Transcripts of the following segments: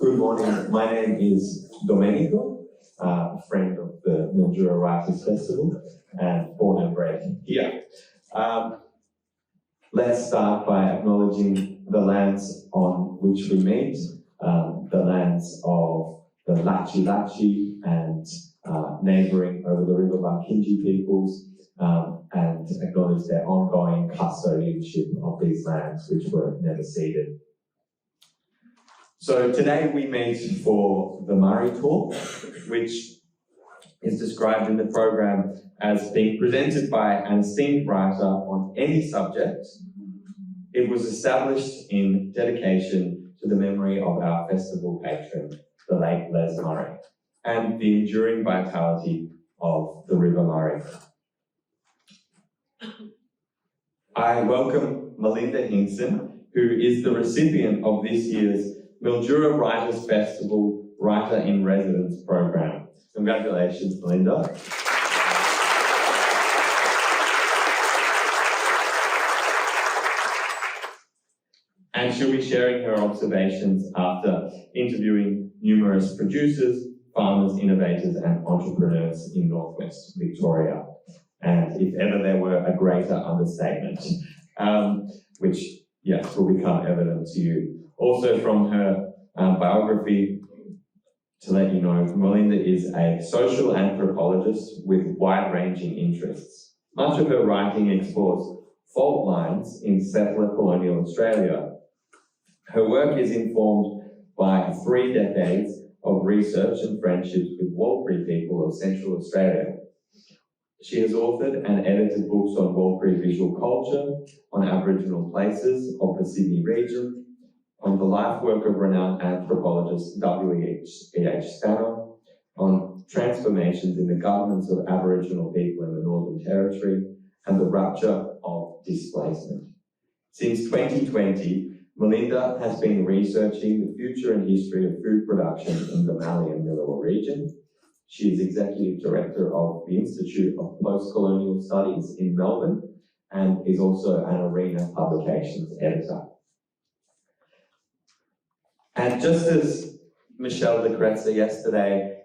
Good morning. My name is Domenico, a friend of the Mildura Writers Festival and born and bred here. Let's start by acknowledging the lands on which we meet, the lands of the Lachi Lachi and neighbouring over the river Barkinji peoples, and acknowledge their ongoing custodianship of these lands which were never ceded. So today we meet for the Murray Talk, which is described in the program as being presented by an esteemed writer on any subject. It was established in dedication to the memory of our festival patron, the late Les Murray, and the enduring vitality of the River Murray. I welcome Melinda Hinkson, who is the recipient of this year's Mildura Writers Festival Writer in Residence program. Congratulations, Melinda. And she'll be sharing her observations after interviewing numerous producers, farmers, innovators, and entrepreneurs in Northwest Victoria. And if ever there were a greater understatement, which, yes, will become evident to you. Also from her biography, to let you know, Melinda is a social anthropologist with wide-ranging interests. Much of her writing explores fault lines in settler colonial Australia. Her work is informed by 3 decades of research and friendships with Warlpiri people of Central Australia. She has authored and edited books on Warlpiri visual culture, on Aboriginal places of the Sydney region, on the life work of renowned anthropologist W.E.H. Stanner, on transformations in the governments of Aboriginal people in the Northern Territory, and the rupture of displacement. Since 2020, Melinda has been researching the future and history of food production in the Mallee and Millewa region. She is Executive Director of the Institute of Post-Colonial Studies in Melbourne and is also an Arena Publications editor. And just as Michelle de Kretzer yesterday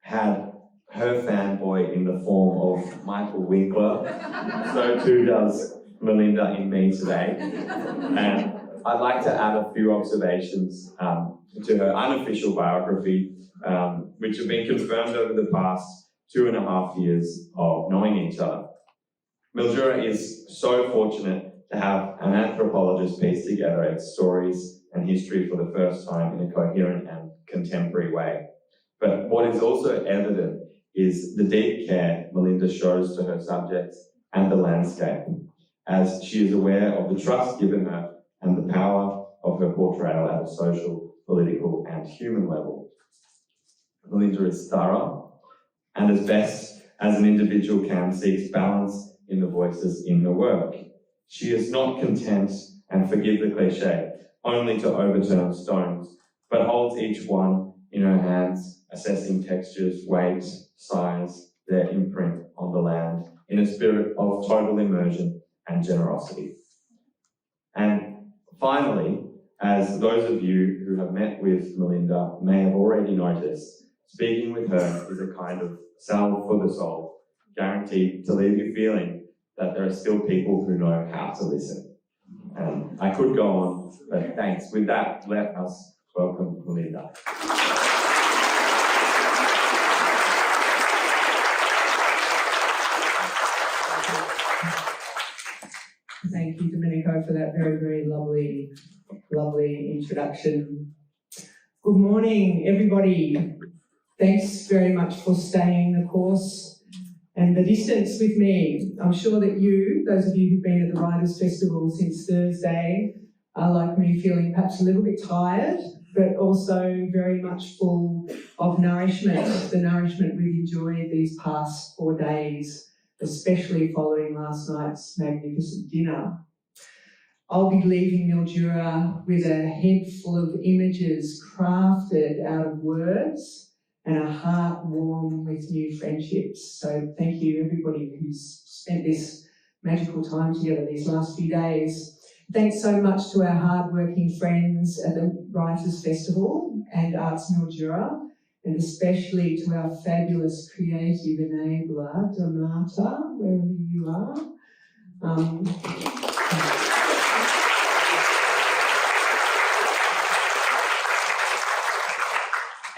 had her fanboy in the form of Michael Winkler, so too does Melinda in me today. And I'd like to add a few observations to her unofficial biography, which have been confirmed over the past 2.5 years of knowing each other. Mildura is so fortunate to have an anthropologist piece together its stories and history for the first time in a coherent and contemporary way. But what is also evident is the deep care Melinda shows to her subjects and the landscape, as she is aware of the trust given her and the power of her portrayal at a social, political, and human level. Melinda is thorough, and as best as an individual can, seeks balance in the voices in her work. She is not content, and forgive the cliche, only to overturn stones, but holds each one in her hands, assessing textures, weight, size, their imprint on the land, in a spirit of total immersion and generosity. And finally, as those of you who have met with Melinda may have already noticed, speaking with her is a kind of salve for the soul, guaranteed to leave you feeling that there are still people who know how to listen. I could go on, but thanks. With that, let us welcome Melinda. Thank you, Domenico, for that very, very lovely introduction. Good morning, everybody. Thanks very much for staying the course and the distance with me. I'm sure that you, those of you who've been at the Writers Festival since Thursday, are like me, feeling perhaps a little bit tired, but also very much full of nourishment, the nourishment we've enjoyed these past 4 days, especially following last night's magnificent dinner. I'll be leaving Mildura with a head full of images crafted out of words and a heart warm with new friendships. So thank you everybody who's spent this magical time together these last few days. Thanks so much to our hard-working friends at the Writers Festival and Arts Mildura, and especially to our fabulous creative enabler, Donata, wherever you are.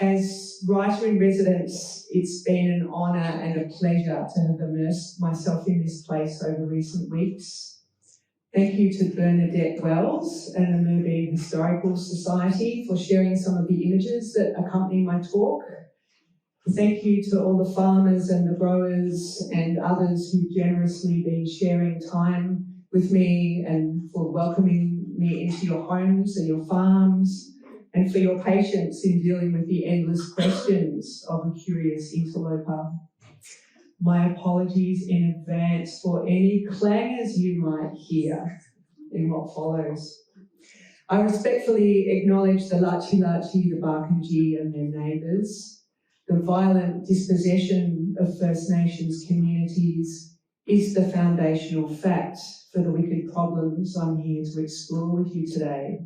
As writer in residence, it's been an honour and a pleasure to have immersed myself in this place over recent weeks. Thank you to Bernadette Wells and the Moorabool Historical Society for sharing some of the images that accompany my talk. Thank you to all the farmers and the growers and others who've generously been sharing time with me and for welcoming me into your homes and your farms, and for your patience in dealing with the endless questions of a curious interloper. My apologies in advance for any clangers you might hear in what follows. I respectfully acknowledge the Lachi Lachi, the Barkindji and their neighbours. The violent dispossession of First Nations communities is the foundational fact for the wicked problems I'm here to explore with you today.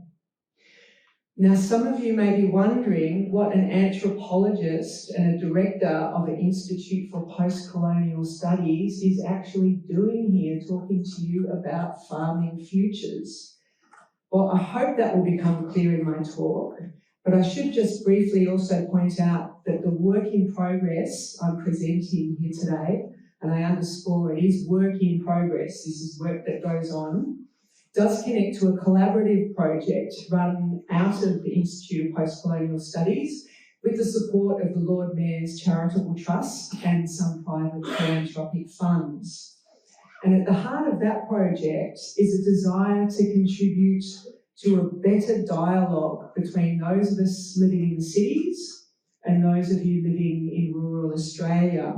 Now, some of you may be wondering what an anthropologist and a director of an Institute for Post-Colonial Studies is actually doing here, talking to you about farming futures. Well, I hope that will become clear in my talk, but I should just briefly also point out that the work in progress I'm presenting here today, and I underscore it is work in progress, this is work that goes on, does connect to a collaborative project run out of the Institute of Post-Colonial Studies with the support of the Lord Mayor's Charitable Trust and some private philanthropic funds. And at the heart of that project is a desire to contribute to a better dialogue between those of us living in the cities and those of you living in rural Australia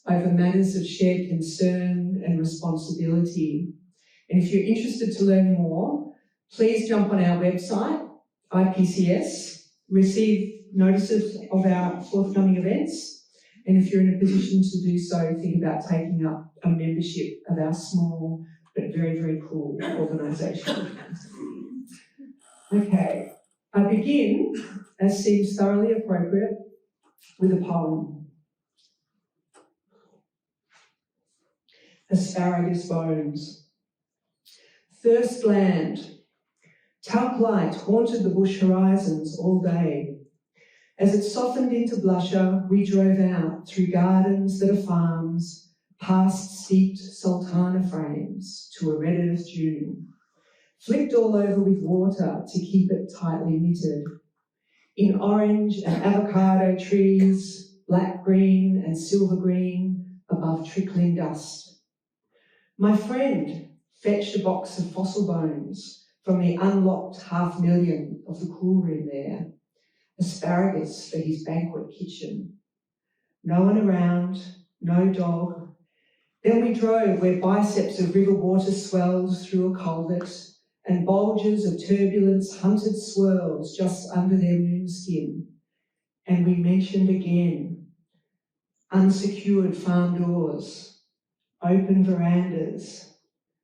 over matters of shared concern and responsibility. And if you're interested to learn more, please jump on our website, IPCS, receive notices of our forthcoming events, and if you're in a position to do so, think about taking up a membership of our small but very, very cool organisation. Okay, I begin, as seems thoroughly appropriate, with a poem. Asparagus Bones. Thirst land. Talc light haunted the bush horizons all day. As it softened into blusher, we drove out through gardens that are farms, past steeped sultana frames to a red earth dune, flicked all over with water to keep it tightly knitted. In orange and avocado trees, black green and silver green above trickling dust. My friend fetched a box of fossil bones from the unlocked 500,000 of the cool room there, asparagus for his banquet kitchen. No one around, no dog. Then we drove where biceps of river water swells through a culvert and bulges of turbulence hunted swirls just under their moonskin. And we mentioned again unsecured farm doors, open verandas,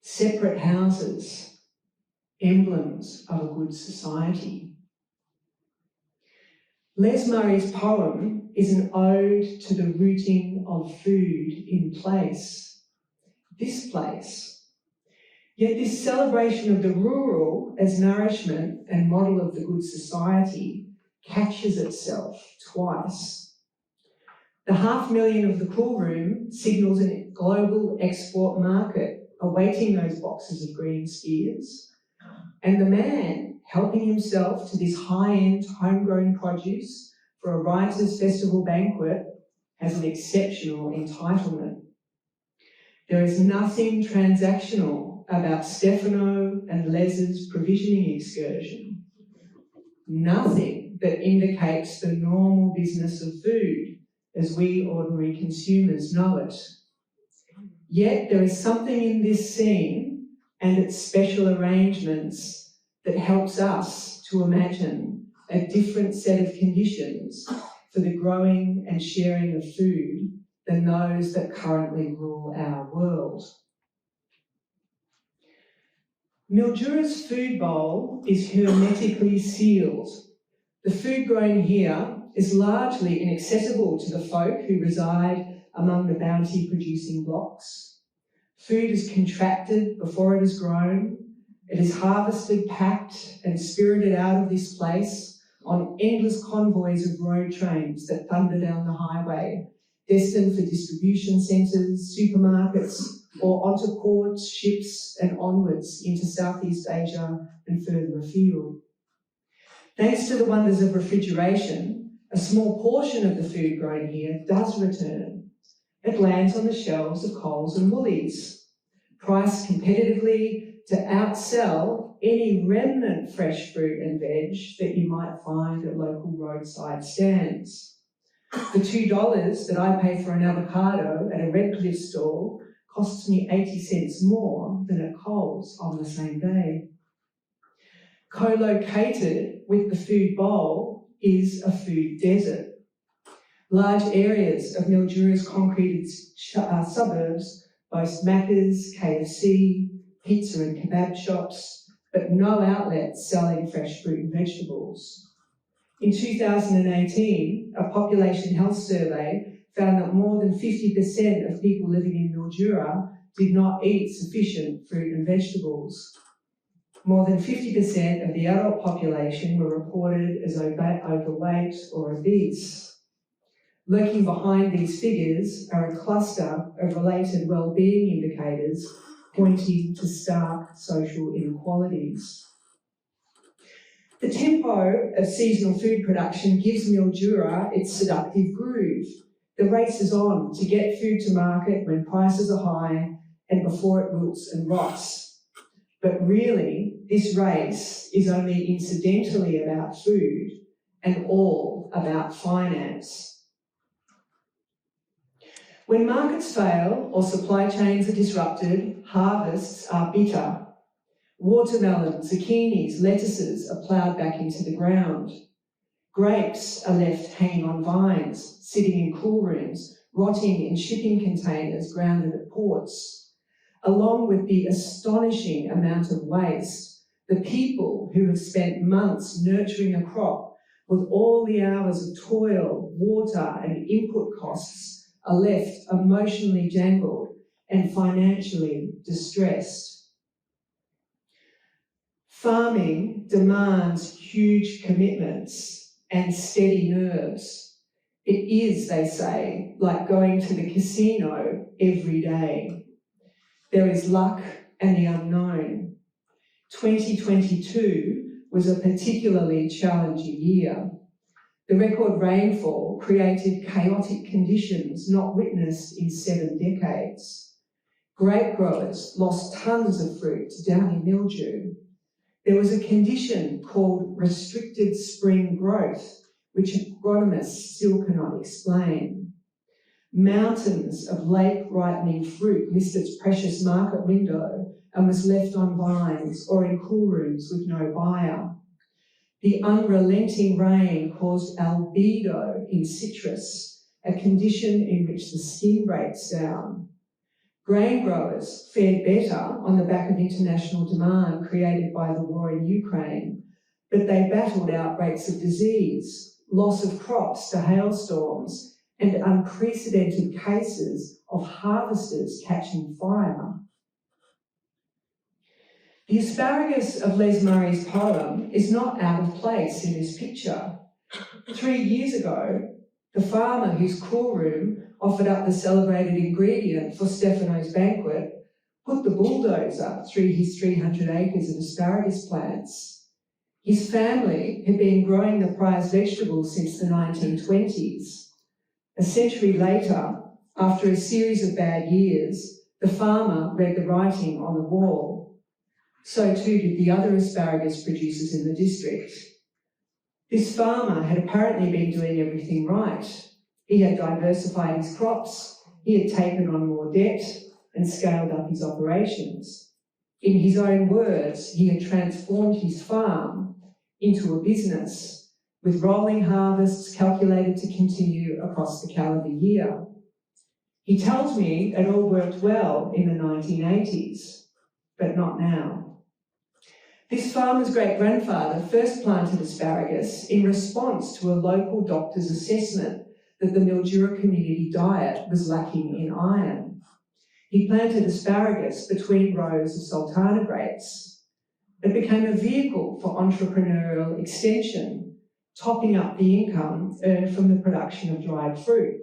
separate houses, emblems of a good society. Les Murray's poem is an ode to the rooting of food in place, this place. Yet this celebration of the rural as nourishment and model of the good society catches itself twice. The 500,000 of the cool room signals a global export market awaiting those boxes of green spears, and the man helping himself to this high-end homegrown produce for a Writers Festival banquet has an exceptional entitlement. There is nothing transactional about Stefano and Les's provisioning excursion. Nothing that indicates the normal business of food as we ordinary consumers know it. Yet there is something in this scene and its special arrangements that helps us to imagine a different set of conditions for the growing and sharing of food than those that currently rule our world. Mildura's food bowl is hermetically sealed. The food grown here is largely inaccessible to the folk who reside among the bounty-producing blocks. Food is contracted before it is grown. It is harvested, packed and spirited out of this place on endless convoys of road trains that thunder down the highway, destined for distribution centres, supermarkets, or onto ports, ships and onwards into Southeast Asia and further afield. Thanks to the wonders of refrigeration, a small portion of the food grown here does return. It lands on the shelves of Coles and Woolies, priced competitively to outsell any remnant fresh fruit and veg that you might find at local roadside stands. The $2 that I pay for an avocado at a Redcliffe stall costs me 80 cents more than at Coles on the same day. Co-located with the food bowl is a food desert. Large areas of Mildura's concreted suburbs boast Macca's, KFC, pizza and kebab shops, but no outlets selling fresh fruit and vegetables. In 2018, a population health survey found that more than 50% of people living in Mildura did not eat sufficient fruit and vegetables. More than 50% of the adult population were reported as overweight or obese. Lurking behind these figures are a cluster of related well-being indicators pointing to stark social inequalities. The tempo of seasonal food production gives Mildura its seductive groove. The race is on to get food to market when prices are high and before it wilts and rots. But really, this race is only incidentally about food and all about finance. When markets fail or supply chains are disrupted, harvests are bitter. Watermelons, zucchinis, lettuces are ploughed back into the ground. Grapes are left hanging on vines, sitting in cool rooms, rotting in shipping containers grounded at ports. Along with the astonishing amount of waste, the people who have spent months nurturing a crop with all the hours of toil, water and input costs are left emotionally jangled and financially distressed. Farming demands huge commitments and steady nerves. It is, they say, like going to the casino every day. There is luck and the unknown. 2022 was a particularly challenging year. The record rainfall created chaotic conditions not witnessed in 7 decades. Grape growers lost tons of fruit to downy mildew. There was a condition called restricted spring growth, which agronomists still cannot explain. Mountains of late-ripening fruit missed its precious market window and was left on vines or in cool rooms with no buyer. The unrelenting rain caused albedo in citrus, a condition in which the skin breaks down. Grain growers fared better on the back of international demand created by the war in Ukraine, but they battled outbreaks of disease, loss of crops to hailstorms, and unprecedented cases of harvesters catching fire. The asparagus of Les Murray's poem is not out of place in this picture. 3 years ago, the farmer whose cool room offered up the celebrated ingredient for Stefano's banquet put the bulldozer through his 300 acres of asparagus plants. His family had been growing the prized vegetable since the 1920s. A century later, after a series of bad years, the farmer read the writing on the wall. So too did the other asparagus producers in the district. This farmer had apparently been doing everything right. He had diversified his crops, he had taken on more debt and scaled up his operations. In his own words, he had transformed his farm into a business with rolling harvests calculated to continue across the calendar year. He tells me it all worked well in the 1980s, but not now. This farmer's great-grandfather first planted asparagus in response to a local doctor's assessment that the Mildura community diet was lacking in iron. He planted asparagus between rows of sultana grapes. It became a vehicle for entrepreneurial extension, topping up the income earned from the production of dried fruit.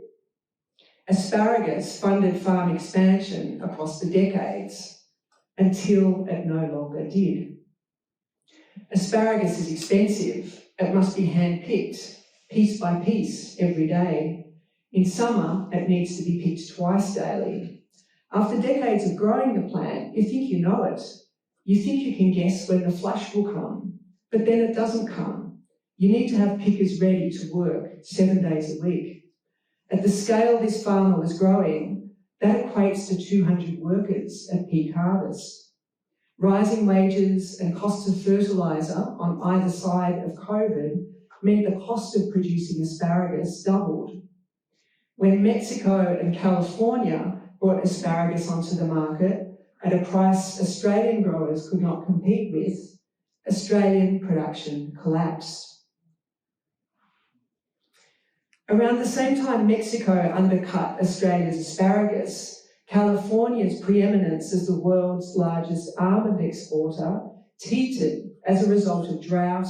Asparagus funded farm expansion across the decades until it no longer did. Asparagus is expensive. It must be hand-picked, piece by piece, every day. In summer, it needs to be picked twice daily. After decades of growing the plant, you think you know it. You think you can guess when the flush will come, but then it doesn't come. You need to have pickers ready to work 7 days a week. At the scale this farmer was growing, that equates to 200 workers at peak harvest. Rising wages and costs of fertiliser on either side of COVID meant the cost of producing asparagus doubled. When Mexico and California brought asparagus onto the market at a price Australian growers could not compete with, Australian production collapsed. Around the same time Mexico undercut Australia's asparagus, California's preeminence as the world's largest almond exporter teetered as a result of drought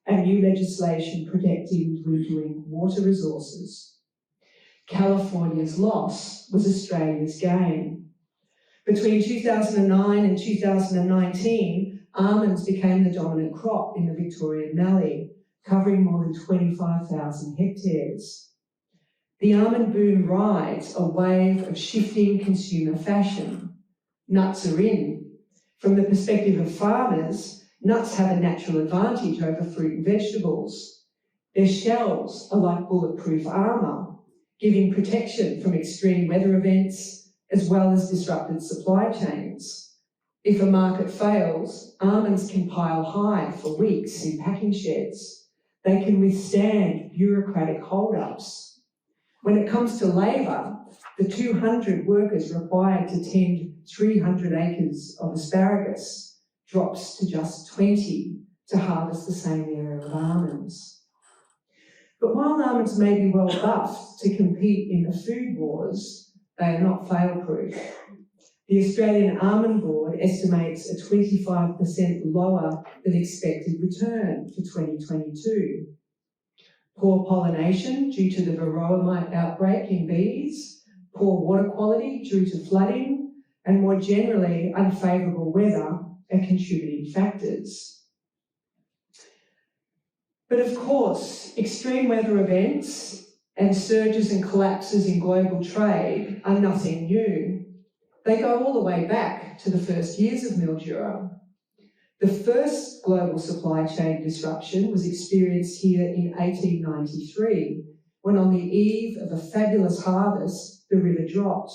and new legislation protecting dwindling water resources. California's loss was Australia's gain. Between 2009 and 2019, almonds became the dominant crop in the Millewa-Mallee, covering more than 25,000 hectares. The almond boom rides a wave of shifting consumer fashion. Nuts are in. From the perspective of farmers, nuts have a natural advantage over fruit and vegetables. Their shells are like bulletproof armour, giving protection from extreme weather events as well as disrupted supply chains. If a market fails, almonds can pile high for weeks in packing sheds. They can withstand bureaucratic hold-ups. When it comes to labour, the 200 workers required to tend 300 acres of asparagus drops to just 20 to harvest the same area of almonds. But while almonds may be well buffed to compete in the food wars, they are not fail-proof. The Australian Almond Board estimates a 25% lower than expected return for 2022. Poor pollination due to the varroa mite outbreak in bees, poor water quality due to flooding, and more generally unfavourable weather are contributing factors. But of course, extreme weather events and surges and collapses in global trade are nothing new. They go all the way back to the first years of Mildura. The first global supply chain disruption was experienced here in 1893, when on the eve of a fabulous harvest, the river dropped.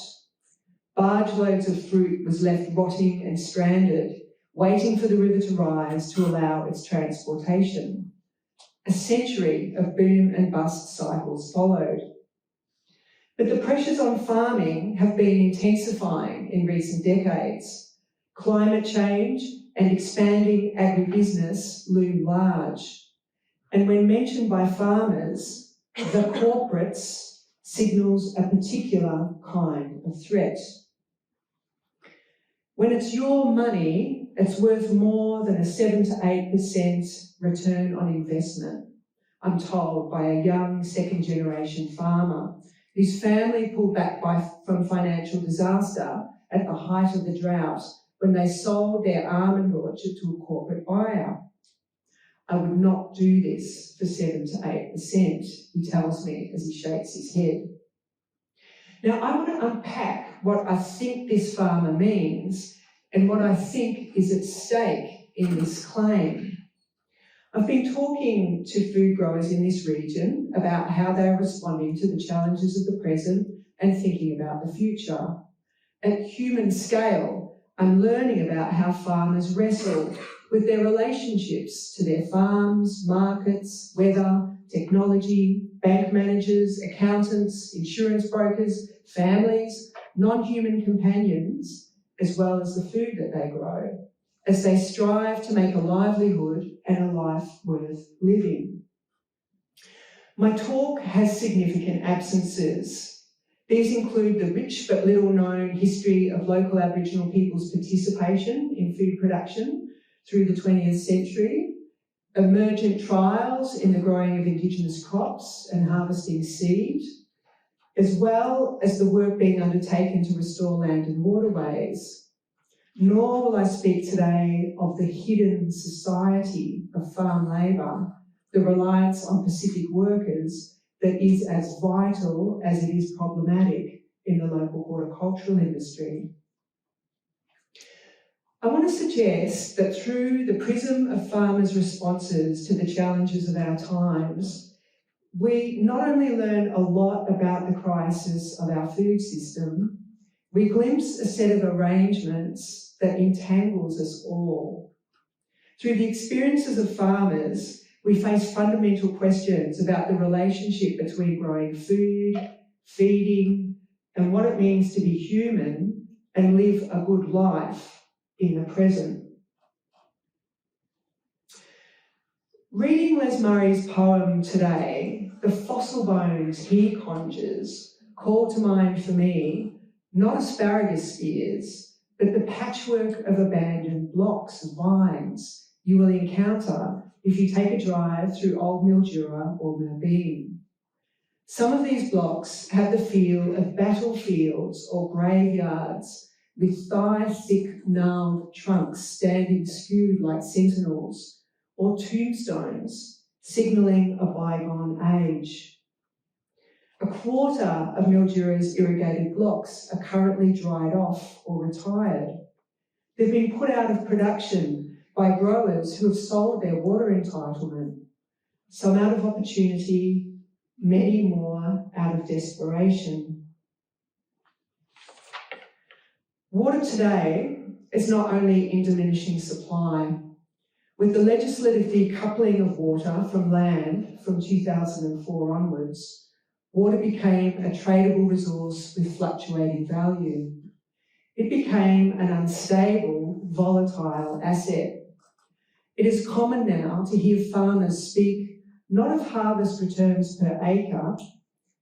Barge loads of fruit was left rotting and stranded, waiting for the river to rise to allow its transportation. A century of boom and bust cycles followed. But the pressures on farming have been intensifying in recent decades. Climate change and expanding agribusiness loom large. And when mentioned by farmers, the corporates signals a particular kind of threat. When it's your money, it's worth more than a 7 to 8% return on investment, I'm told by a young second-generation farmer whose family pulled back from financial disaster at the height of the drought when they sold their almond orchard to a corporate buyer. I would not do this for 7 to 8%, he tells me as he shakes his head. Now, I want to unpack what I think this farmer means and what I think is at stake in this claim. I've been talking to food growers in this region about how they're responding to the challenges of the present and thinking about the future. At human scale, I'm learning about how farmers wrestle with their relationships to their farms, markets, weather, technology, bank managers, accountants, insurance brokers, families, non-human companions, as well as the food that they grow, as they strive to make a livelihood and a life worth living. My talk has significant absences. These include the rich but little known history of local Aboriginal people's participation in food production through the 20th century, emergent trials in the growing of Indigenous crops and harvesting seed, as well as the work being undertaken to restore land and waterways. Nor will I speak today of the hidden society of farm labour, the reliance on Pacific workers that is as vital as it is problematic in the local horticultural industry. I want to suggest that through the prism of farmers' responses to the challenges of our times, we not only learn a lot about the crisis of our food system, we glimpse a set of arrangements that entangles us all. Through the experiences of farmers, we face fundamental questions about the relationship between growing food, feeding, and what it means to be human and live a good life in the present. Reading Les Murray's poem today, the fossil bones he conjures call to mind for me not asparagus spears, but the patchwork of abandoned blocks of vines you will encounter if you take a drive through Old Mildura or Millewa-Mallee. Some of these blocks have the feel of battlefields or graveyards with thigh-thick gnarled trunks standing skewed like sentinels, or tombstones signalling a bygone age. A quarter of Mildura's irrigated blocks are currently dried off or retired. They've been put out of production by growers who have sold their water entitlement, some out of opportunity, many more out of desperation. Water today is not only in diminishing supply. With the legislative decoupling of water from land from 2004 onwards, water became a tradable resource with fluctuating value. It became an unstable, volatile asset. It is common now to hear farmers speak not of harvest returns per acre,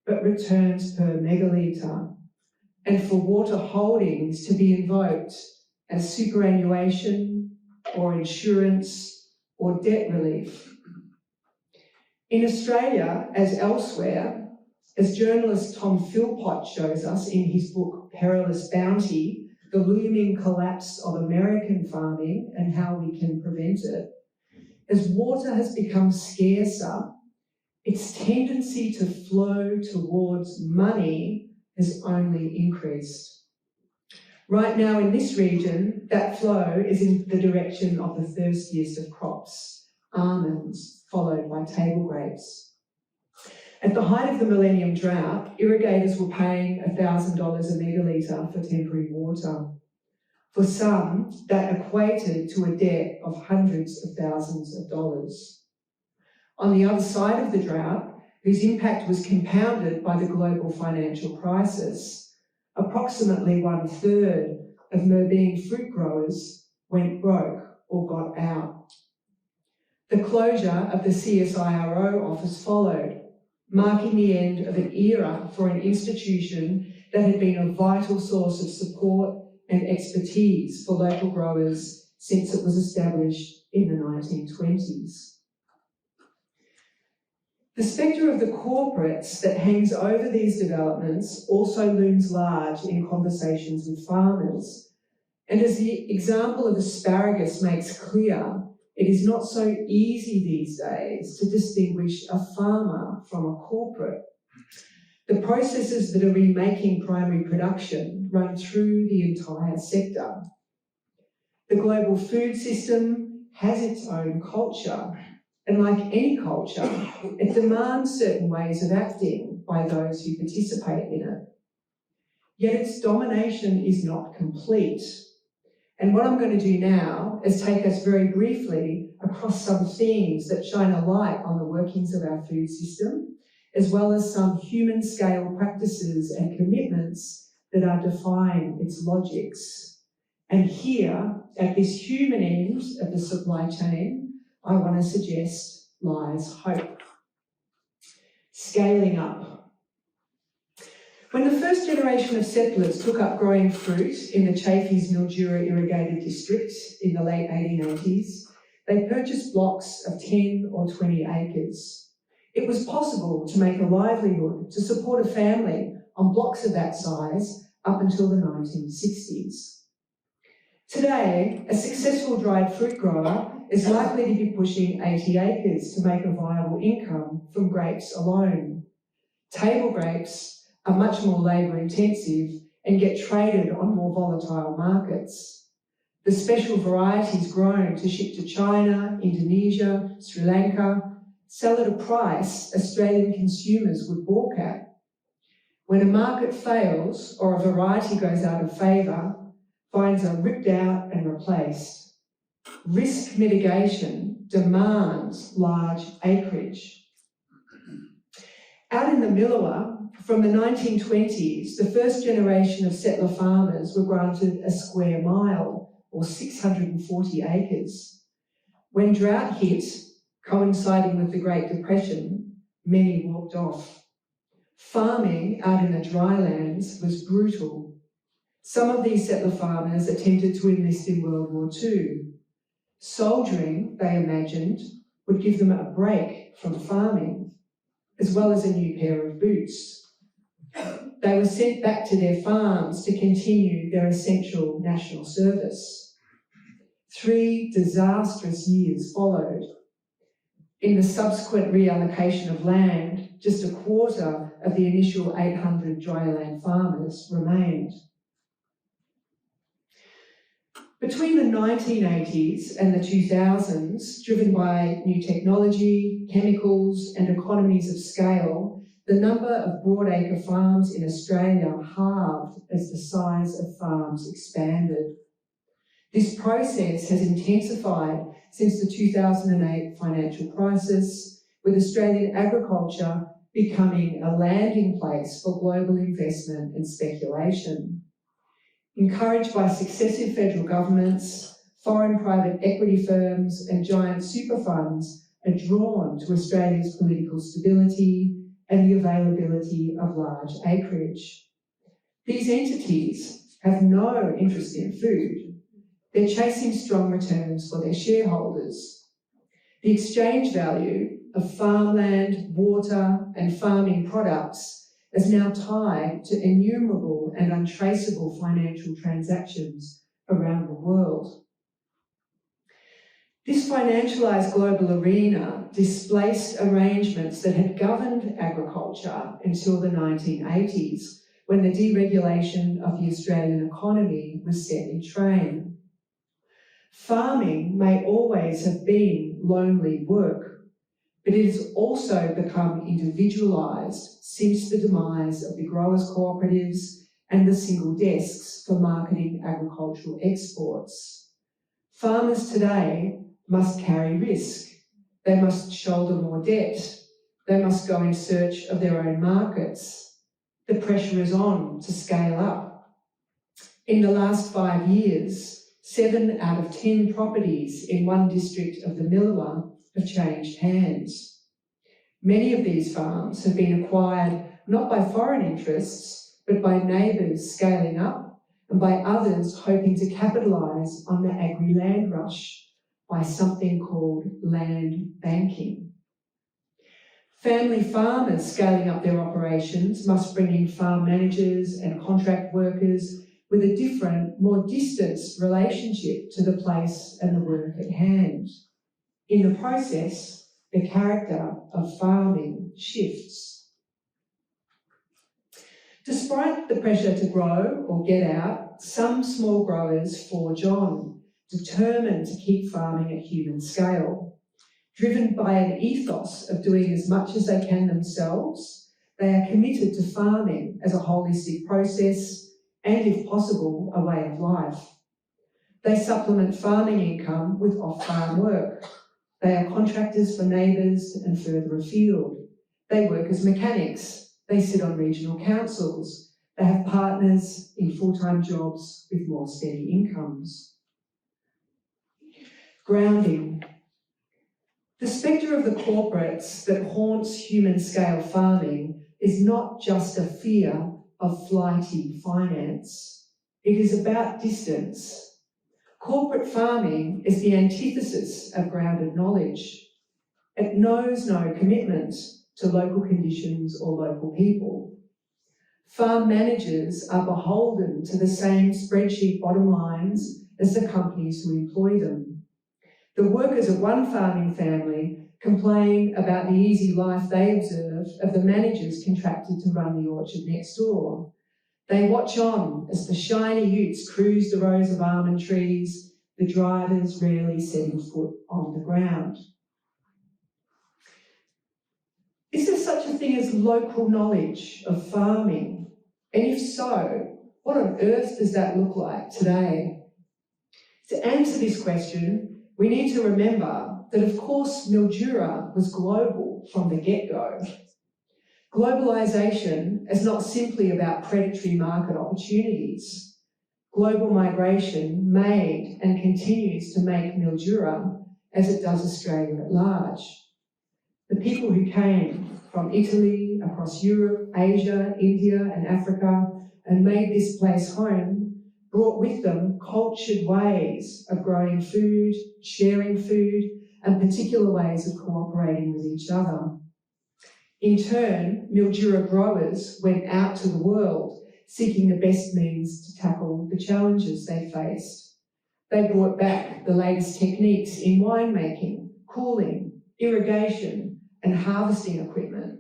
but returns per megalitre, and for water holdings to be invoked as superannuation or insurance or debt relief. In Australia, as elsewhere, as journalist Tom Philpott shows us in his book Perilous Bounty, the looming collapse of American farming and how we can prevent it, as water has become scarcer, its tendency to flow towards money has only increased. Right now in this region, that flow is in the direction of the thirstiest of crops, almonds, followed by table grapes. At the height of the Millennium Drought, irrigators were paying $1,000 a megalitre for temporary water. For some, that equated to a debt of hundreds of thousands of dollars. On the other side of the drought, whose impact was compounded by the global financial crisis, approximately 1/3 of Murbean fruit growers went broke or got out. The closure of the CSIRO office followed, marking the end of an era for an institution that had been a vital source of support and expertise for local growers since it was established in the 1920s. The spectre of the corporates that hangs over these developments also looms large in conversations with farmers. And as the example of asparagus makes clear, it is not so easy these days to distinguish a farmer from a corporate. The processes that are remaking primary production run through the entire sector. The global food system has its own culture, and like any culture, it demands certain ways of acting by those who participate in it. Yet its domination is not complete. And what I'm going to do now is take us very briefly across some themes that shine a light on the workings of our food system, as well as some human-scale practices and commitments that are defying its logics. And here, at this human end of the supply chain, I want to suggest lies hope. Scaling up. When the first generation of settlers took up growing fruit in the Chaffey's Mildura irrigated district in the late 1880s, they purchased blocks of 10 or 20 acres. It was possible to make a livelihood to support a family on blocks of that size up until the 1960s. Today, a successful dried fruit grower is likely to be pushing 80 acres to make a viable income from grapes alone. Table grapes are much more labour intensive and get traded on more volatile markets. The special varieties grown to ship to China, Indonesia, Sri Lanka sell at a price Australian consumers would balk at. When a market fails or a variety goes out of favour, vines are ripped out and replaced. Risk mitigation demands large acreage. Out in the Millewa, from the 1920s, the first generation of settler farmers were granted a square mile, or 640 acres. When drought hit, coinciding with the Great Depression, many walked off. Farming out in the drylands was brutal. Some of these settler farmers attempted to enlist in World War II. Soldiering, they imagined, would give them a break from farming, as well as a new pair of boots. They were sent back to their farms to continue their essential national service. 3 disastrous years followed. In the subsequent reallocation of land, just a quarter of the initial 800 dryland farmers remained. Between the 1980s and the 2000s, driven by new technology, chemicals, and economies of scale, the number of broadacre farms in Australia halved as the size of farms expanded. This process has intensified since the 2008 financial crisis, with Australian agriculture becoming a landing place for global investment and speculation. Encouraged by successive federal governments, foreign private equity firms and giant super funds are drawn to Australia's political stability and the availability of large acreage. These entities have no interest in food. They're chasing strong returns for their shareholders. The exchange value of farmland, water and farming products is now tied to innumerable and untraceable financial transactions around the world. This financialised global arena displaced arrangements that had governed agriculture until the 1980s, when the deregulation of the Australian economy was set in train. Farming may always have been lonely work, but it has also become individualised since the demise of the growers' cooperatives and the single desks for marketing agricultural exports. Farmers today must carry risk. They must shoulder more debt. They must go in search of their own markets. The pressure is on to scale up. In the last 5 years, 7 out of 10 properties in one district of the Millewa have changed hands. Many of these farms have been acquired not by foreign interests, but by neighbours scaling up and by others hoping to capitalise on the agri-land rush by something called land banking. Family farmers scaling up their operations must bring in farm managers and contract workers with a different, more distant relationship to the place and the work at hand. In the process, the character of farming shifts. Despite the pressure to grow or get out, some small growers forge on, determined to keep farming at human scale. Driven by an ethos of doing as much as they can themselves, they are committed to farming as a holistic process and, if possible, a way of life. They supplement farming income with off-farm work. They are contractors for neighbours and further afield. They work as mechanics. They sit on regional councils. They have partners in full-time jobs with more steady incomes. Grounding. The spectre of the corporates that haunts human-scale farming is not just a fear of flighty finance. It is about distance. Corporate farming is the antithesis of grounded knowledge. It knows no commitment to local conditions or local people. Farm managers are beholden to the same spreadsheet bottom lines as the companies who employ them. The workers of one farming family complain about the easy life they observe of the managers contracted to run the orchard next door. They watch on as the shiny utes cruise the rows of almond trees, the drivers rarely setting foot on the ground. Is there such a thing as local knowledge of farming? And if so, what on earth does that look like today? To answer this question, we need to remember that, of course, Mildura was global from the get-go. Globalisation is not simply about predatory market opportunities. Global migration made and continues to make Mildura as it does Australia at large. The people who came from Italy, across Europe, Asia, India and Africa and made this place home brought with them cultured ways of growing food, sharing food and particular ways of cooperating with each other. In turn, Mildura growers went out to the world seeking the best means to tackle the challenges they faced. They brought back the latest techniques in winemaking, cooling, irrigation and harvesting equipment.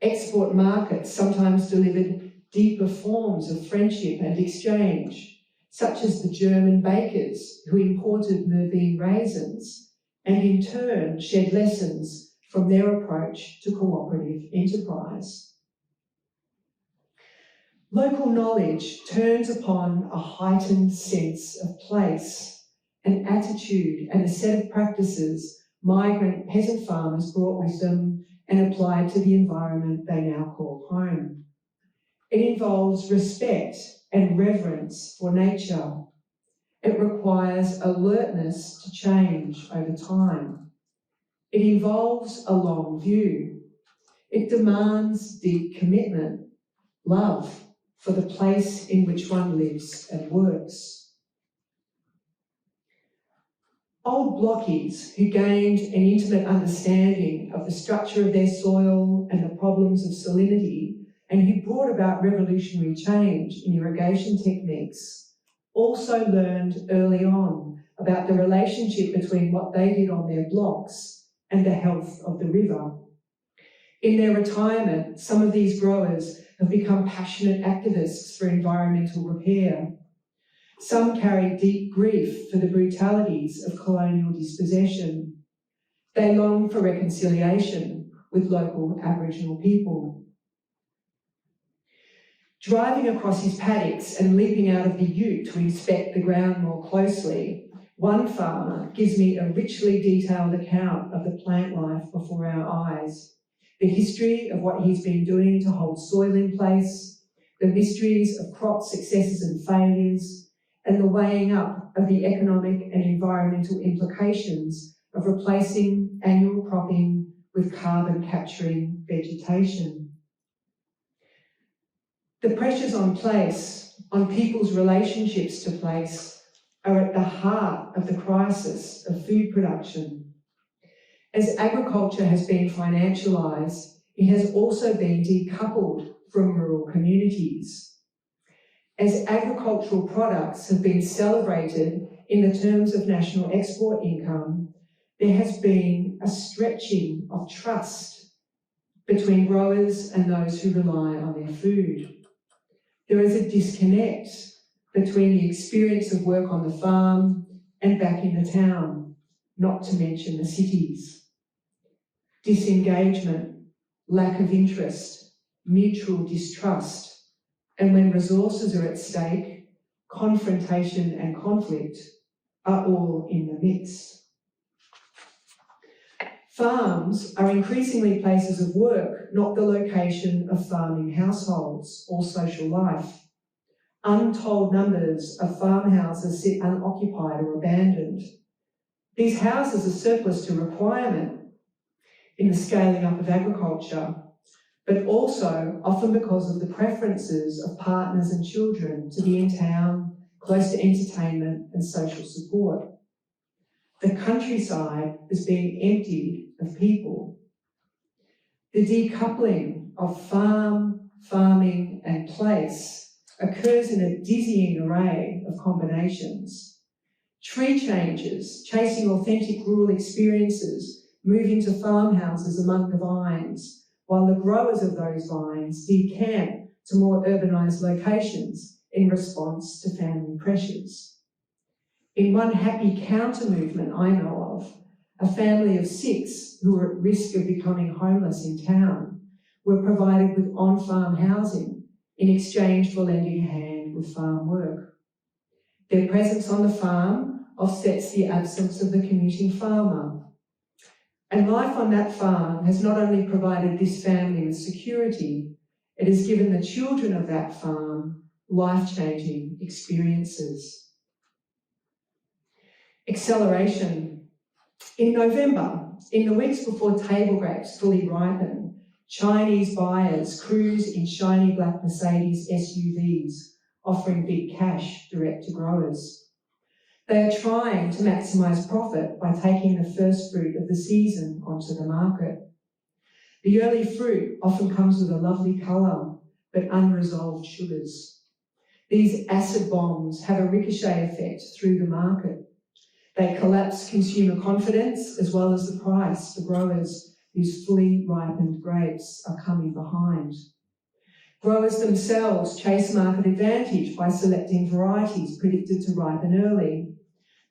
Export markets sometimes delivered deeper forms of friendship and exchange, such as the German bakers who imported Merbein raisins and in turn shared lessons from their approach to cooperative enterprise. Local knowledge turns upon a heightened sense of place, an attitude and a set of practices migrant peasant farmers brought with them and applied to the environment they now call home. It involves respect and reverence for nature. It requires alertness to change over time. It involves a long view. It demands deep commitment, love for the place in which one lives and works. Old blockies who gained an intimate understanding of the structure of their soil and the problems of salinity and who brought about revolutionary change in irrigation techniques also learned early on about the relationship between what they did on their blocks and the health of the river. In their retirement, some of these growers have become passionate activists for environmental repair. Some carry deep grief for the brutalities of colonial dispossession. They long for reconciliation with local Aboriginal people. Driving across his paddocks and leaping out of the ute to inspect the ground more closely, one farmer gives me a richly detailed account of the plant life before our eyes, the history of what he's been doing to hold soil in place, the mysteries of crop successes and failures, and the weighing up of the economic and environmental implications of replacing annual cropping with carbon-capturing vegetation. The pressures on place, on people's relationships to place, are at the heart of the crisis of food production. As agriculture has been financialised, it has also been decoupled from rural communities. As agricultural products have been celebrated in the terms of national export income, there has been a stretching of trust between growers and those who rely on their food. There is a disconnect between the experience of work on the farm and back in the town, not to mention the cities. Disengagement, lack of interest, mutual distrust, and when resources are at stake, confrontation and conflict are all in the mix. Farms are increasingly places of work, not the location of farming households or social life. Untold numbers of farmhouses sit unoccupied or abandoned. These houses are surplus to requirement in the scaling up of agriculture, but also often because of the preferences of partners and children to be in town, close to entertainment and social support. The countryside is being emptied of people. The decoupling of farm, farming and place occurs in a dizzying array of combinations. Tree changes, chasing authentic rural experiences, move into farmhouses among the vines, while the growers of those vines decamp to more urbanised locations in response to family pressures. In one happy counter-movement I know of, a family of 6 who were at risk of becoming homeless in town were provided with on-farm housing in exchange for lending a hand with farm work. Their presence on the farm offsets the absence of the commuting farmer. And life on that farm has not only provided this family with security, it has given the children of that farm life-changing experiences. Acceleration. In November, in the weeks before table grapes fully ripen, Chinese buyers cruise in shiny black Mercedes SUVs, offering big cash direct to growers. They are trying to maximise profit by taking the first fruit of the season onto the market. The early fruit often comes with a lovely colour, but unresolved sugars. These acid bombs have a ricochet effect through the market. They collapse consumer confidence as well as the price for growers whose fully ripened grapes are coming behind. Growers themselves chase market advantage by selecting varieties predicted to ripen early.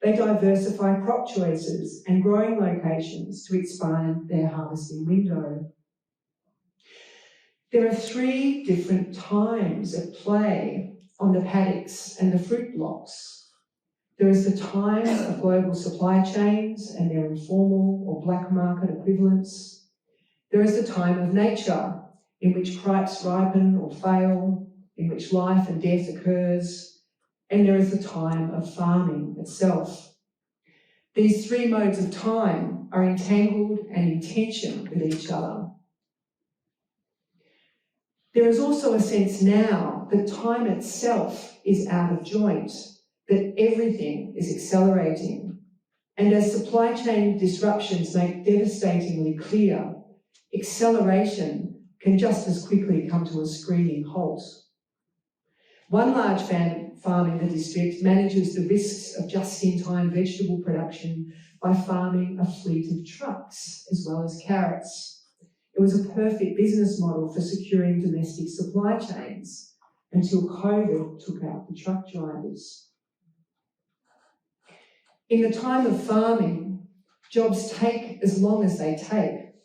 They diversify crop choices and growing locations to expand their harvesting window. There are 3 different times at play on the paddocks and the fruit blocks. There is the time of global supply chains and their informal or black market equivalents. There is the time of nature, in which cripes ripen or fail, in which life and death occurs, and there is the time of farming itself. These 3 modes of time are entangled and in tension with each other. There is also a sense now that time itself is out of joint, that everything is accelerating. And as supply chain disruptions make devastatingly clear, acceleration can just as quickly come to a screaming halt. One large farm in the district manages the risks of just-in-time vegetable production by farming a fleet of trucks as well as carrots. It was a perfect business model for securing domestic supply chains until COVID took out the truck drivers. In the time of farming, jobs take as long as they take.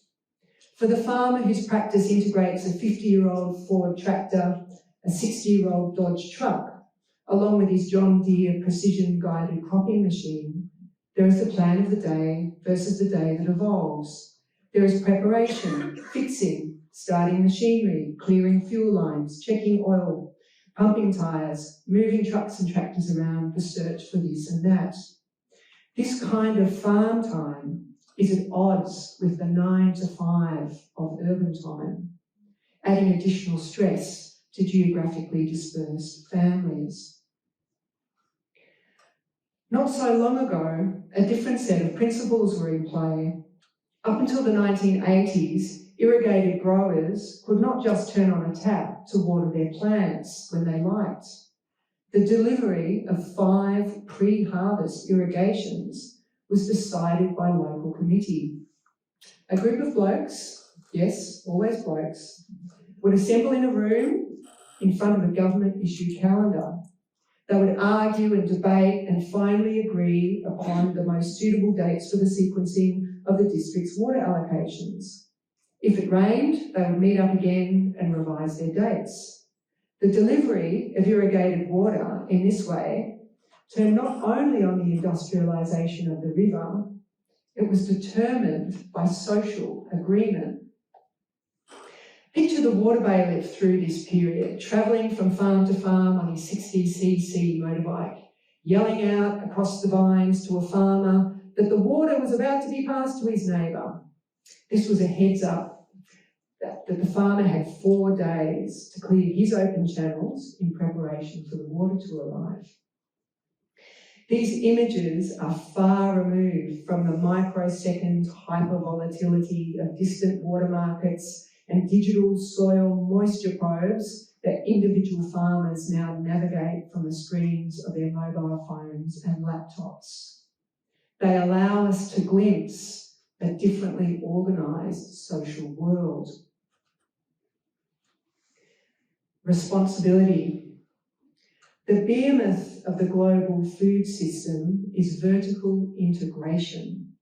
For the farmer whose practice integrates a 50-year-old Ford tractor, a 60-year-old Dodge truck, along with his John Deere precision-guided cropping machine, there is the plan of the day versus the day that evolves. There is preparation, fixing, starting machinery, clearing fuel lines, checking oil, pumping tyres, moving trucks and tractors around the search for this and that. This kind of farm time is at odds with the 9 to 5 of urban time, adding additional stress to geographically dispersed families. Not so long ago, a different set of principles were in play. Up until the 1980s, irrigated growers could not just turn on a tap to water their plants when they liked. The delivery of 5 pre-harvest irrigations was decided by local committee. A group of blokes, yes, always blokes, would assemble in a room in front of a government-issued calendar. They would argue and debate and finally agree upon the most suitable dates for the sequencing of the district's water allocations. If it rained, they would meet up again and revise their dates. The delivery of irrigated water in this way turned not only on the industrialisation of the river, It was determined by social agreement. Picture the water bailiff through this period, travelling from farm to farm on his 60cc motorbike, yelling out across the vines to a farmer that the water was about to be passed to his neighbour. This was a heads up that the farmer had 4 days to clear his open channels in preparation for the water to arrive. These images are far removed from the microsecond hypervolatility of distant water markets and digital soil moisture probes that individual farmers now navigate from the screens of their mobile phones and laptops. They allow us to glimpse a differently organised social world. Responsibility. The behemoth of the global food system is vertical integration,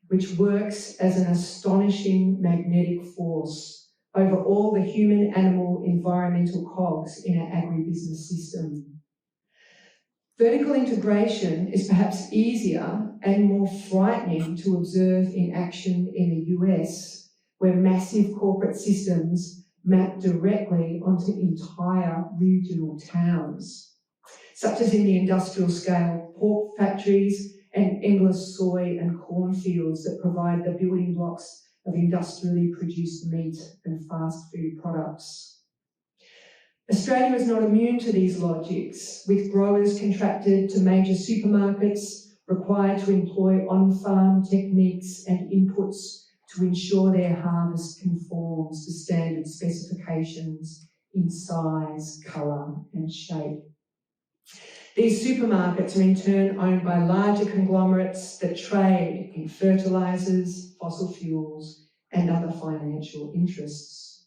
which works as an astonishing magnetic force over all the human, animal, environmental cogs in our agribusiness system. Vertical integration is perhaps easier and more frightening to observe in action in the US, where massive corporate systems map directly onto entire regional towns, such as in the industrial scale pork factories and endless soy and corn fields that provide the building blocks of industrially produced meat and fast food products. Australia is not immune to these logics, with growers contracted to major supermarkets required to employ on-farm techniques and inputs to ensure their harvest conforms to standard specifications in size, colour and shape. These supermarkets are in turn owned by larger conglomerates that trade in fertilisers, fossil fuels and other financial interests.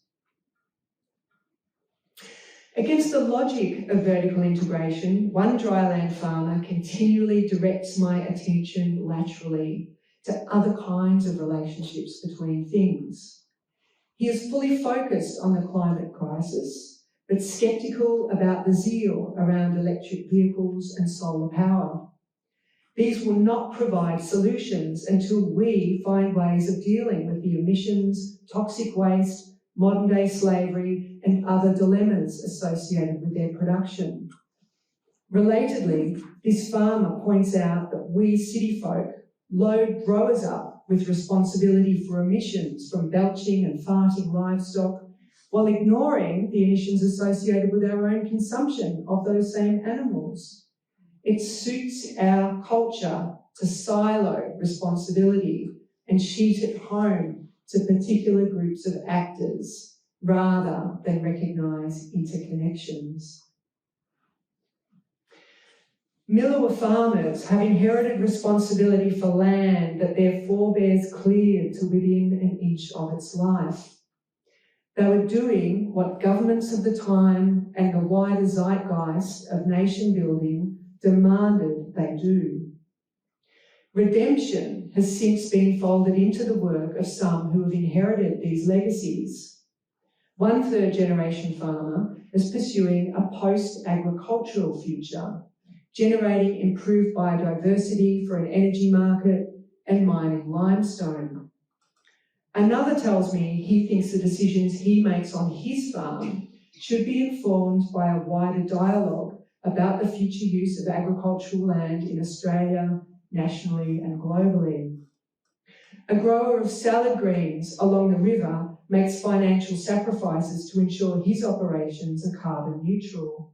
Against the logic of vertical integration, one dryland farmer continually directs my attention laterally to other kinds of relationships between things. He is fully focused on the climate crisis, but sceptical about the zeal around electric vehicles and solar power. These will not provide solutions until we find ways of dealing with the emissions, toxic waste, modern-day slavery, and other dilemmas associated with their production. Relatedly, this farmer points out that we city folk load growers up with responsibility for emissions from belching and farting livestock, while ignoring the emissions associated with our own consumption of those same animals. It suits our culture to silo responsibility and sheet it home to particular groups of actors rather than recognise interconnections. Millewa farmers have inherited responsibility for land that their forebears cleared to within an inch of its life. They were doing what governments of the time and the wider zeitgeist of nation building demanded they do. Redemption has since been folded into the work of some who have inherited these legacies. One third-generation farmer is pursuing a post-agricultural future, generating improved biodiversity for an energy market and mining limestone. Another tells me he thinks the decisions he makes on his farm should be informed by a wider dialogue about the future use of agricultural land in Australia, nationally and globally. A grower of salad greens along the river makes financial sacrifices to ensure his operations are carbon neutral.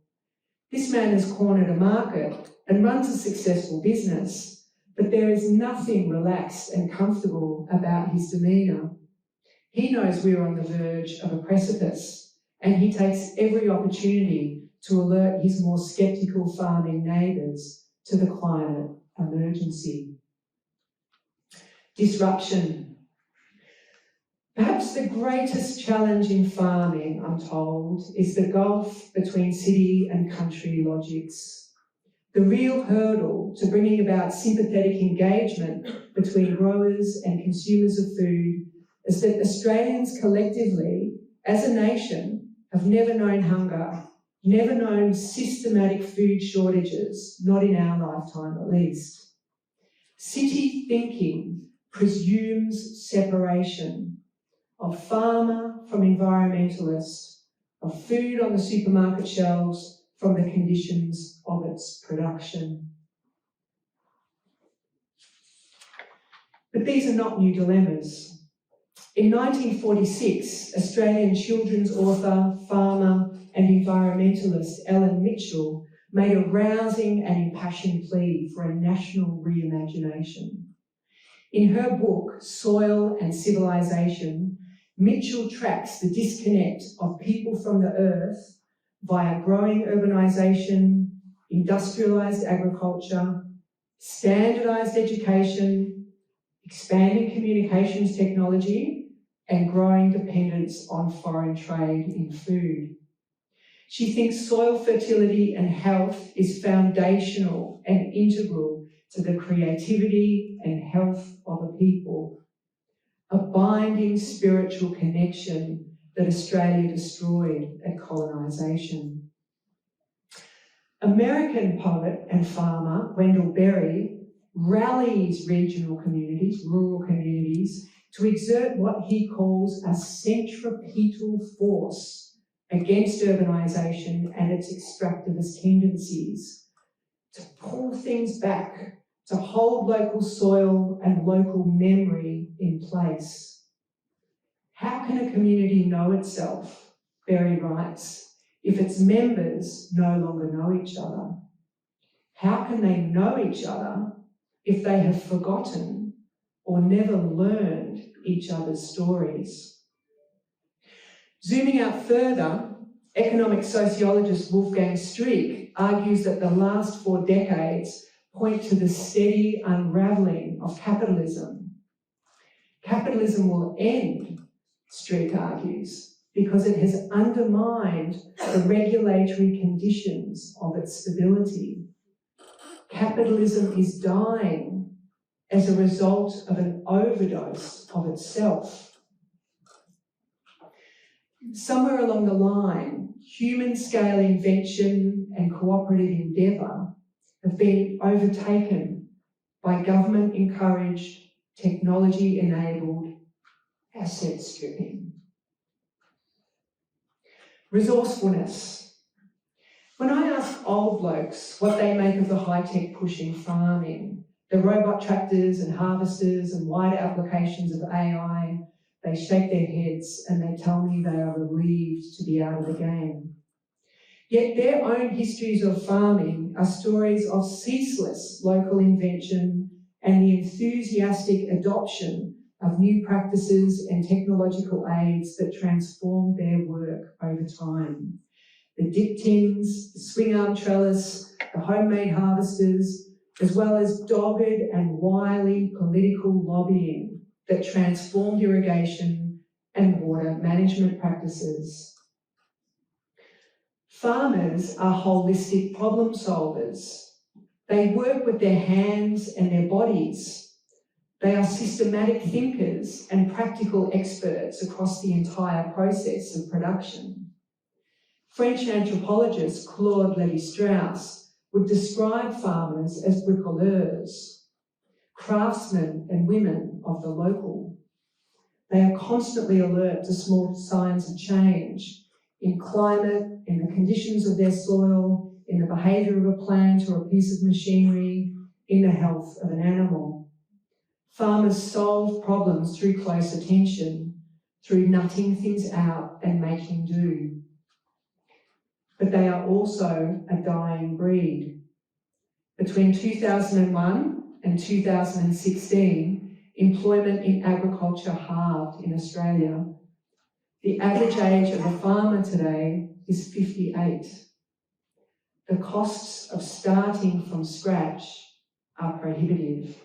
This man has cornered a market and runs a successful business, but there is nothing relaxed and comfortable about his demeanour. He knows we're on the verge of a precipice, and he takes every opportunity to alert his more sceptical farming neighbours to the climate emergency. Disruption. Perhaps the greatest challenge in farming, I'm told, is the gulf between city and country logics. The real hurdle to bringing about sympathetic engagement between growers and consumers of food is that Australians collectively, as a nation, have never known hunger, never known systematic food shortages, not in our lifetime at least. City thinking presumes separation of farmer from environmentalist, of food on the supermarket shelves from the conditions of its production. But these are not new dilemmas. In 1946, Australian children's author, farmer and environmentalist Ellen Mitchell made a rousing and impassioned plea for a national reimagination. In her book, Soil and Civilization, Mitchell tracks the disconnect of people from the earth via growing urbanisation, industrialised agriculture, standardised education, expanding communications technology, and growing dependence on foreign trade in food. She thinks soil fertility and health is foundational and integral to the creativity and health of a people, a binding spiritual connection that Australia destroyed at colonisation. American poet and farmer Wendell Berry rallies regional communities, rural communities, to exert what he calls a centripetal force against urbanisation and its extractivist tendencies, to pull things back, to hold local soil and local memory in place. How can a community know itself, Berry writes, if its members no longer know each other? How can they know each other if they have forgotten or never learned each other's stories? Zooming out further, economic sociologist Wolfgang Streeck argues that the last 4 decades point to the steady unravelling of capitalism. Capitalism will end, Streeck argues, because it has undermined the regulatory conditions of its stability. Capitalism is dying as a result of an overdose of itself. Somewhere along the line, human-scale invention and cooperative endeavour have been overtaken by government-encouraged, technology-enabled asset stripping. Resourcefulness. When I ask old blokes what they make of the high-tech push in farming, the robot tractors and harvesters and wider applications of AI, they shake their heads and they tell me they are relieved to be out of the game. Yet their own histories of farming are stories of ceaseless local invention and the enthusiastic adoption of new practices and technological aids that transform their work over time. The dip tins, the swing arm trellis, the homemade harvesters, as well as dogged and wily political lobbying that transformed irrigation and water management practices. Farmers are holistic problem solvers. They work with their hands and their bodies. They are systematic thinkers and practical experts across the entire process of production. French anthropologist Claude Lévi-Strauss would describe farmers as bricoleurs, craftsmen and women of the local. They are constantly alert to small signs of change in climate, in the conditions of their soil, in the behaviour of a plant or a piece of machinery, in the health of an animal. Farmers solve problems through close attention, through nutting things out and making do. But they are also a dying breed. Between 2001 and 2016, employment in agriculture halved in Australia. The average age of a farmer today is 58. The costs of starting from scratch are prohibitive.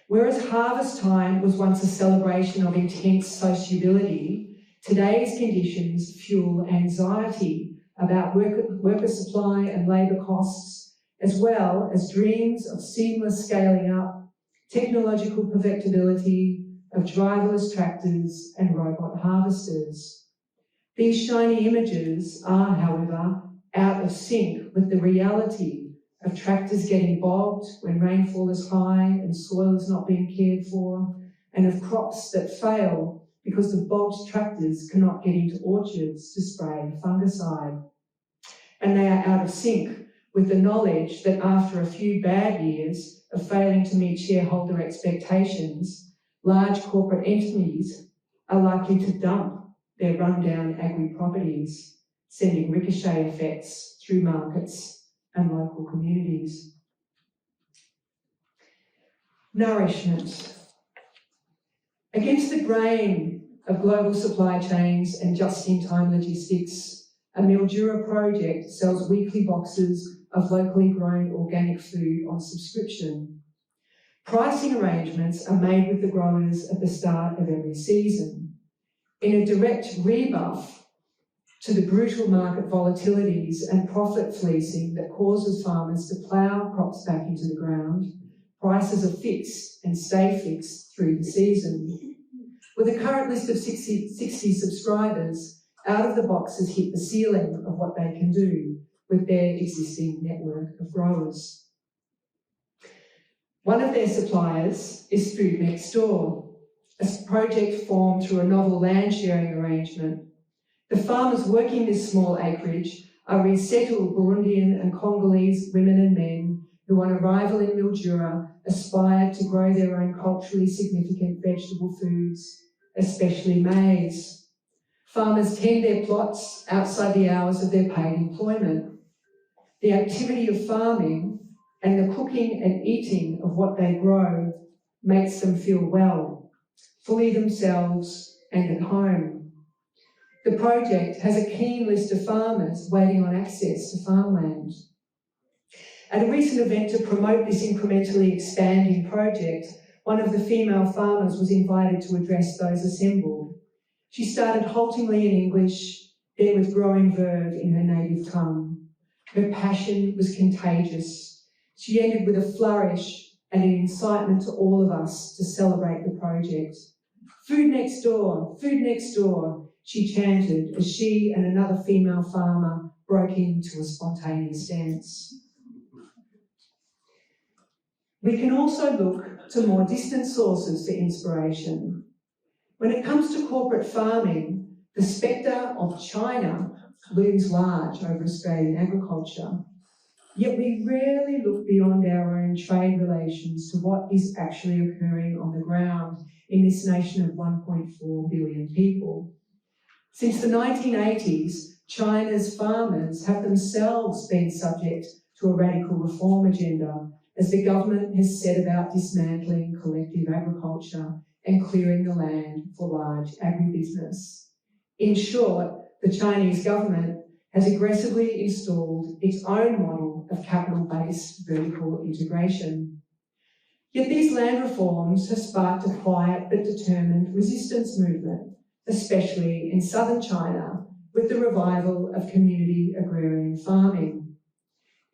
Whereas harvest time was once a celebration of intense sociability, today's conditions fuel anxiety about worker supply and labour costs, as well as dreams of seamless scaling up, technological perfectibility, of driverless tractors and robot harvesters. These shiny images are, however, out of sync with the reality of tractors getting bogged when rainfall is high and soil is not being cared for, and of crops that fail because the bogged tractors cannot get into orchards to spray fungicide. And they are out of sync with the knowledge that after a few bad years of failing to meet shareholder expectations, large corporate entities are likely to dump their rundown agri-properties, sending ricochet effects through markets and local communities. Nourishment. Against the grain of global supply chains and just-in-time logistics, a Mildura project sells weekly boxes of locally grown organic food on subscription. Pricing arrangements are made with the growers at the start of every season, in a direct rebuff to the brutal market volatilities and profit fleecing that causes farmers to plough crops back into the ground. Prices are fixed and stay fixed through the season. With a current list of 60 subscribers, out of the boxes hit the ceiling of what they can do with their existing network of growers. One of their suppliers is Food Next Door, a project formed through a novel land sharing arrangement. The farmers working this small acreage are resettled Burundian and Congolese women and men who on arrival in Mildura aspired to grow their own culturally significant vegetable foods, especially maize. Farmers tend their plots outside the hours of their paid employment. The activity of farming and the cooking and eating of what they grow makes them feel well, fully themselves and at home. The project has a keen list of farmers waiting on access to farmland. At a recent event to promote this incrementally expanding project, one of the female farmers was invited to address those assembled. She started haltingly in English, then with growing verve in her native tongue. Her passion was contagious. She ended with a flourish and an incitement to all of us to celebrate the project. Food next door, food next door, she chanted as she and another female farmer broke into a spontaneous dance. We can also look to more distant sources for inspiration. When it comes to corporate farming, the spectre of China looms large over Australian agriculture. Yet we rarely look beyond our own trade relations to what is actually occurring on the ground in this nation of 1.4 billion people. Since the 1980s, China's farmers have themselves been subject to a radical reform agenda as the government has set about dismantling collective agriculture and clearing the land for large agribusiness. In short, the Chinese government has aggressively installed its own model of capital-based vertical integration. Yet these land reforms have sparked a quiet but determined resistance movement, especially in southern China, with the revival of community agrarian farming.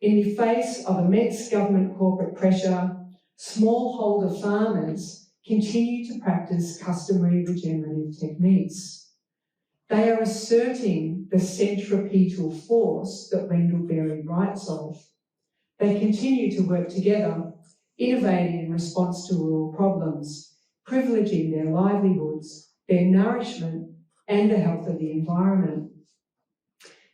In the face of immense government corporate pressure, smallholder farmers continue to practice customary regenerative techniques. They are asserting the centripetal force that Wendell Berry writes of. They continue to work together, innovating in response to rural problems, privileging their livelihoods, their nourishment, and the health of the environment.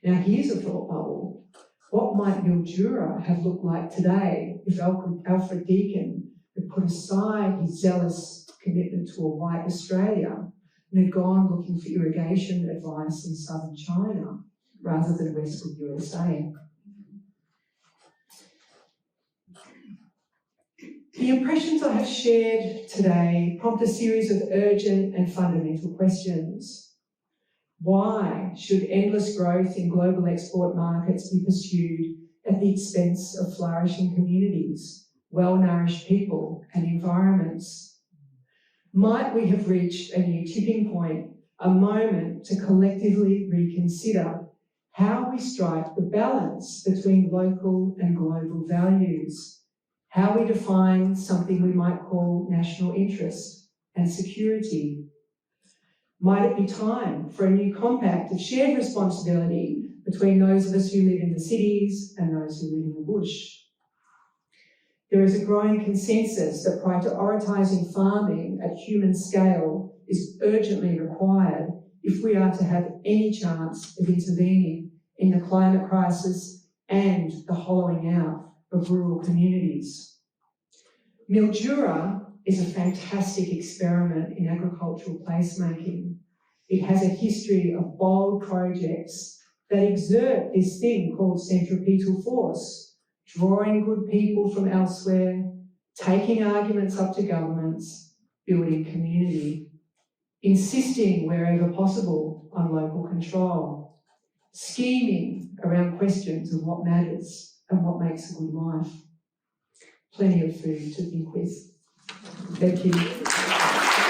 Now here's a thought bubble. What might Mildura have looked like today if Alfred Deakin had put aside his zealous commitment to a white Australia and had gone looking for irrigation advice in southern China rather than western USA? The impressions I have shared today prompt a series of urgent and fundamental questions. Why should endless growth in global export markets be pursued at the expense of flourishing communities, well-nourished people and environments? Might we have reached a new tipping point, a moment to collectively reconsider how we strike the balance between local and global values, how we define something we might call national interest and security? Might it be time for a new compact of shared responsibility between those of us who live in the cities and those who live in the bush? There is a growing consensus that prioritising farming at human scale is urgently required if we are to have any chance of intervening in the climate crisis and the hollowing out of rural communities. Mildura is a fantastic experiment in agricultural placemaking. It has a history of bold projects that exert this thing called centripetal force, drawing good people from elsewhere, taking arguments up to governments, building community, insisting wherever possible on local control, scheming around questions of what matters and what makes a good life. Plenty of food to think with. Thank you.